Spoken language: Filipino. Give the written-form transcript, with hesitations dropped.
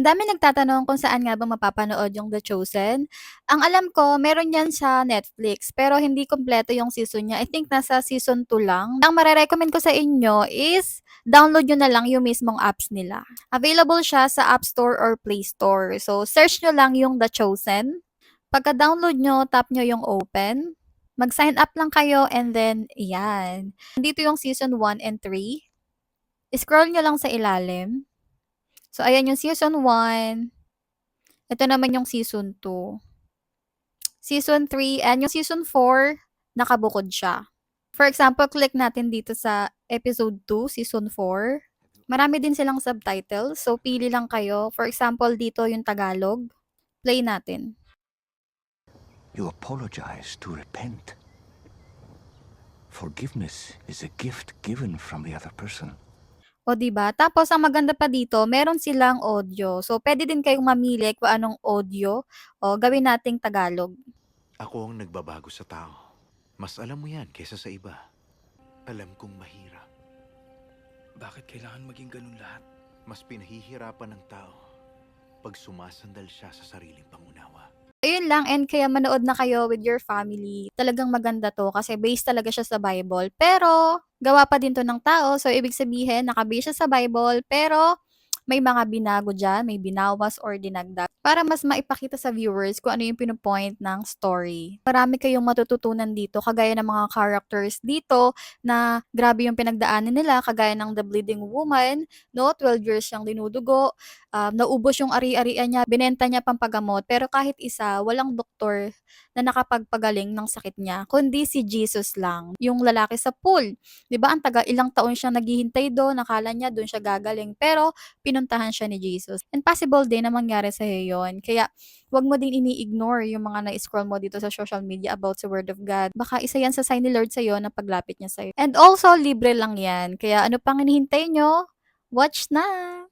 Ang dami nagtatanong kung saan nga ba mapapanood yung The Chosen. Ang alam ko meron 'yan sa Netflix, pero hindi kumpleto yung season niya. I think nasa season 2 lang. Ang mare-recommend ko sa inyo is download niyo na lang yung mismong apps nila. Available siya sa App Store or Play Store. So, search niyo lang yung The Chosen. Pagka-download niyo, tap niyo yung open. Mag-sign up lang kayo and then ayan. Nandito yung season 1 and 3. Scroll niyo lang sa ilalim. So, ayan yung season 1. Ito naman yung season 2. Season 3 and yung season 4, nakabukod siya. For example, click natin dito sa episode 2, season 4. Marami din silang subtitles. So, pili lang kayo. For example, dito yung Tagalog. Play natin. You apologize to repent. Forgiveness is a gift given from the other person. O, 'di ba? Tapos ang maganda pa dito, meron silang audio. So, pwede din kayong mamili kung anong audio o gawin nating Tagalog. Ako ang nagbabago sa tao. Mas alam mo yan kaysa sa iba. Alam kong mahirap. Bakit kailangan maging ganun lahat? Mas pinahihirapan ng tao pag sumasandal siya sa sariling pangunawa. Ayun lang, and kaya manood na kayo with your family. Talagang maganda 'to kasi based talaga siya sa Bible. Pero gawa pa din 'to ng tao, so ibig sabihin naka-base siya sa Bible, pero may mga binago diyan, may binawas or dinagdag para mas maipakita sa viewers kung ano yung pino-point ng story. Marami kayong matututunan dito kagaya ng mga characters dito na grabe yung pinagdaanan nila kagaya ng The Bleeding Woman, no, 12 years siyang dinudugo, naubos yung ari-arian niya, binenta niya pampagamot, pero kahit isa, walang doktor na nakapagpagaling ng sakit niya, kundi si Jesus lang, yung lalaki sa pool. 'Di ba, ang taga ilang taon siyang naghihintay do'n, akala niya do'n siya gagaling, pero pinuntahan siya ni Jesus. And possible din na mangyari sa'yo yun. Kaya, 'wag mo din ini-ignore yung mga na-scroll mo dito sa social media about sa Word of God. Baka isa yan sa sign ni Lord sa'yo na paglapit niya sa'yo. And also, libre lang yan. Kaya ano pang hinihintay nyo? Watch na!